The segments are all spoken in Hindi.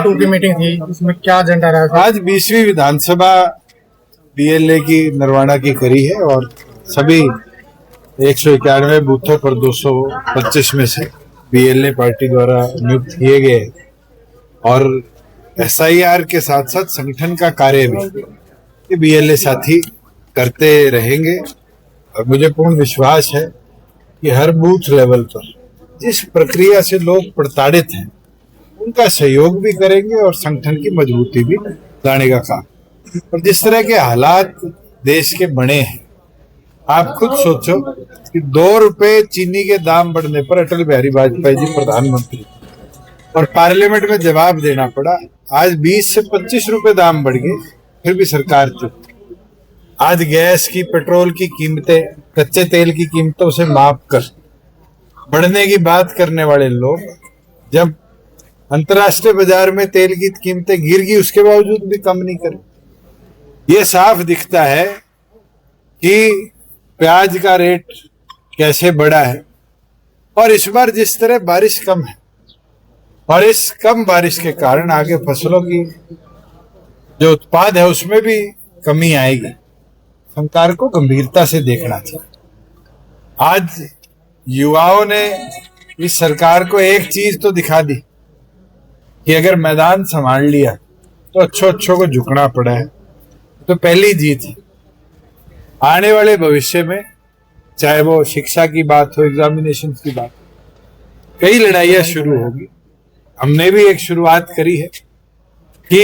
2 की मीटिंग थी, उसमें क्या एजेंडा रहा था? आज 20वीं विधानसभा बीएलए की नरवाना की करी है और सभी 191 बूथों पर 225 में से बीएलए पार्टी द्वारा नियुक्त किए गए और एसआईआर के साथ साथ संगठन का कार्य भी बीएलए साथी करते रहेंगे। और मुझे पूर्ण विश्वास है कि हर बूथ लेवल पर जिस प्रक्रिया से लोग प्रताड़ित हैं उनका सहयोग भी करेंगे और संगठन की मजबूती भी लाने का काम। और जिस तरह के हालात देश के बने हैं, आप खुद सोचो कि 2 रुपए चीनी के दाम बढ़ने पर अटल बिहारी वाजपेयी जी प्रधानमंत्री और पार्लियामेंट में जवाब देना पड़ा। आज 20 से 25 रुपए दाम बढ़ गए, फिर भी सरकार चुप। आज गैस की, पेट्रोल की कीमतें, कच्चे तेल की कीमतों से माप कर बढ़ने की बात करने वाले लोग, जब अंतर्राष्ट्रीय बाजार में तेल की कीमतें गिर गई उसके बावजूद भी कम नहीं करे। ये साफ दिखता है कि प्याज का रेट कैसे बढ़ा है। और इस बार जिस तरह बारिश कम है और इस कम बारिश के कारण आगे फसलों की जो उत्पाद है उसमें भी कमी आएगी। सरकार को गंभीरता से देखना चाहिए। आज युवाओं ने इस सरकार को एक चीज तो दिखा दी कि अगर मैदान संभाल लिया तो अच्छों को झुकना पड़ा है, तो पहली जीत है। आने वाले भविष्य में चाहे वो शिक्षा की बात हो, एग्जामिनेशन की बात, कई लड़ाइयां शुरू होगी। हमने भी एक शुरुआत करी है कि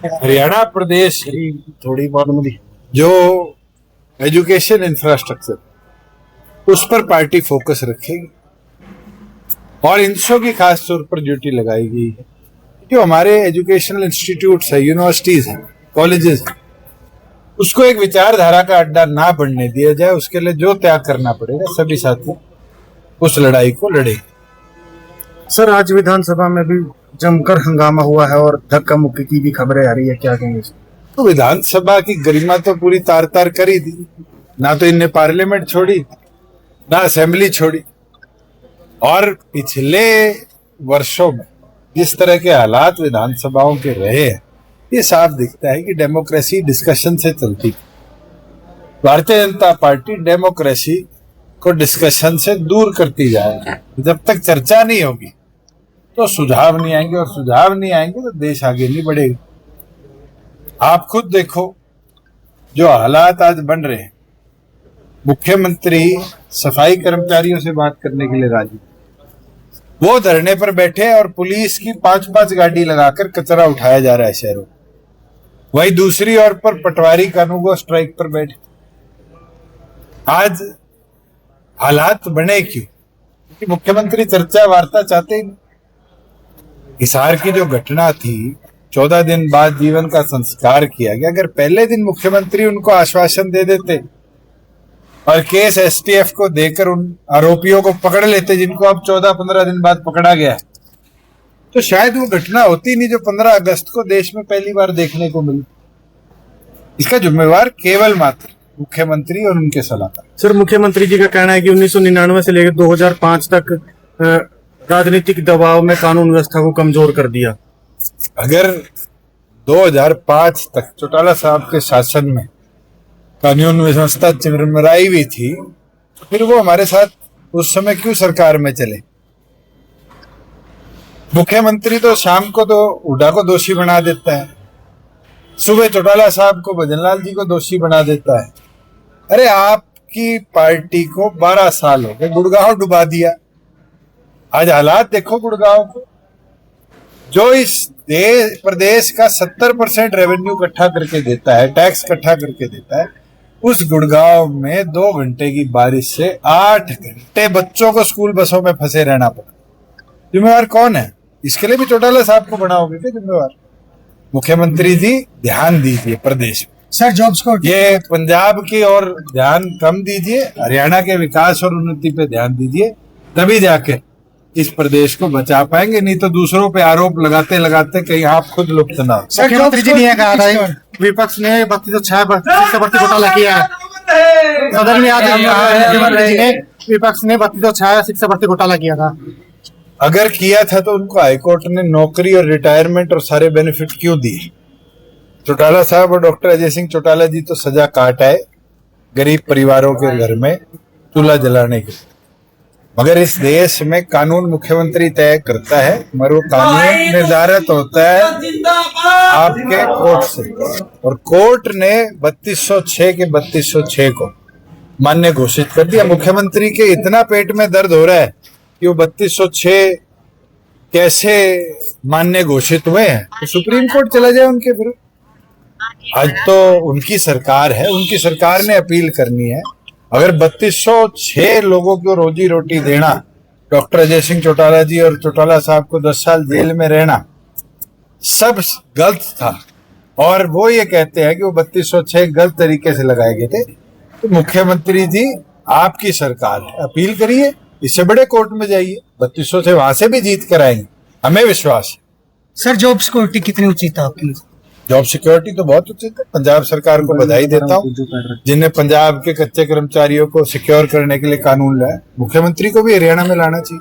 हरियाणा प्रदेश थोड़ी बहुत जो एजुकेशन इंफ्रास्ट्रक्चर उस पर पार्टी फोकस रखेगी और इंसो की खास तौर पर ड्यूटी लगाई गई है। जो हमारे एजुकेशनल इंस्टीट्यूट्स है, यूनिवर्सिटीज हैं, कॉलेजेस हैं, उसको एक विचारधारा का अड्डा ना बनने दिया जाए। उसके लिए जो त्याग करना पड़ेगा सभी साथी उस लड़ाई को लड़े। सर, आज विधानसभा में भी जमकर हंगामा हुआ है और धक्का मुक्की की भी खबरें आ रही है, क्या कहेंगे? तो विधानसभा की गरिमा तो पूरी तार तार करी थी। ना तो इनने पार्लियामेंट छोड़ी, ना असेंबली छोड़ी। और पिछले वर्षों में जिस तरह के हालात विधानसभाओं के रहे हैं, ये साफ दिखता है कि डेमोक्रेसी डिस्कशन से चलती। भारतीय जनता पार्टी डेमोक्रेसी को डिस्कशन से दूर करती जाए। जब तक चर्चा नहीं होगी तो सुझाव नहीं आएंगे, और सुझाव नहीं आएंगे तो देश आगे नहीं बढ़ेगा। आप खुद देखो जो हालात आज बन रहे हैं। मुख्यमंत्री सफाई कर्मचारियों से बात करने के लिए राजी, वो धरने पर बैठे और पुलिस की 5-5 गाड़ी लगाकर कचरा उठाया जा रहा है शहरों। वही दूसरी ओर पर पटवारी कानूनगो स्ट्राइक पर बैठे। आज हालात बने क्यों? क्योंकि मुख्यमंत्री चर्चा वार्ता चाहते ही नहीं। हिसार की जो घटना थी, 14 दिन बाद जीवन का संस्कार किया गया। अगर पहले दिन मुख्यमंत्री उनको आश्वासन दे देते और केस एसटीएफ को देकर उन आरोपियों को पकड़ लेते जिनको अब 14-15 दिन बाद पकड़ा गया, तो शायद वो घटना होती नहीं जो 15 अगस्त को देश में पहली बार देखने को मिली। इसका जिम्मेवार केवल मात्र मुख्यमंत्री और उनके सलाहकार। सर, मुख्यमंत्री जी का कहना है कि 1999 से लेकर 2005 तक राजनीतिक दबाव में कानून व्यवस्था को कमजोर कर दिया। अगर 2005 तक चौटाला साहब के शासन में कानून व्यवस्था चिरमराई हुई थी, तो फिर वो हमारे साथ उस समय क्यों सरकार में चले? मुख्यमंत्री तो शाम को तो हुड्डा को दोषी बना देता है, सुबह चौटाला साहब को, भजनलाल जी को दोषी बना देता है। अरे आपकी पार्टी को 12 साल हो गए, गुड़गांव डुबा दिया। आज हालात देखो गुड़गांव को, जो इस प्रदेश का 70% रेवेन्यू इकट्ठा करके देता है, टैक्स इकट्ठा करके देता है, उस गुड़गांव में 2 घंटे की बारिश से 8 घंटे बच्चों को स्कूल बसों में फंसे रहना पड़ा। जिम्मेवार कौन है? इसके लिए भी चौटाला साहब को बनाओगे क्या जिम्मेवार? मुख्यमंत्री जी ध्यान दीजिए प्रदेश में। सर, जॉब्स को ये पंजाब की ओर ध्यान कम दीजिए, हरियाणा के विकास और उन्नति पे ध्यान दीजिए, तभी जाके इस प्रदेश को बचा पाएंगे। नहीं तो दूसरों पे आरोप लगाते लगाते कहीं आप खुद लुप्त ना हो। मुख्यमंत्री जी ने कहा था विपक्ष ने 32 भर्ती घोटाला किया है। सदन में आज मुख्यमंत्री जी ने विपक्ष ने 32 शिक्षा भर्ती घोटाला किया था। अगर किया था तो उनको हाईकोर्ट ने नौकरी और रिटायरमेंट और सारे बेनिफिट क्यों दिए? चौटाला साहब और डॉक्टर अजय सिंह चौटाला जी तो सजा काट आए गरीब परिवारों के घर में चूल्हा जलाने के, मगर इस देश में कानून मुख्यमंत्री तय करता है, मगर वो कानून निर्धारित होता है आपके कोर्ट से, और कोर्ट ने 3206 के 3206 को मान्य घोषित कर दिया। मुख्यमंत्री के इतना पेट में दर्द हो रहा है कि वो 3206 कैसे मान्य घोषित हुए हैं, तो सुप्रीम कोर्ट चला जाए उनके विरुद्ध। आज तो उनकी सरकार है, उनकी सरकार ने अपील करनी है। अगर 3206 लोगों को रोजी रोटी देना, डॉक्टर अजय सिंह चौटाला जी और चौटाला साहब को 10 साल जेल में रहना, सब गलत था, और वो ये कहते हैं कि वो 3206 गलत तरीके से लगाए गए थे, तो मुख्यमंत्री जी आपकी सरकार है, अपील करिए, इससे बड़े कोर्ट में जाइए, 3200 से वहां से भी जीत कर आएंगे, हमें विश्वास है। सर जॉब सिक्योरिटी कितनी उचित है आपकी? जॉब सिक्योरिटी तो बहुत उचित है। पंजाब सरकार को बधाई देता हूँ जिन्हें पंजाब के कच्चे कर्मचारियों को सिक्योर करने के लिए कानून लाया। मुख्यमंत्री को भी हरियाणा में लाना चाहिए।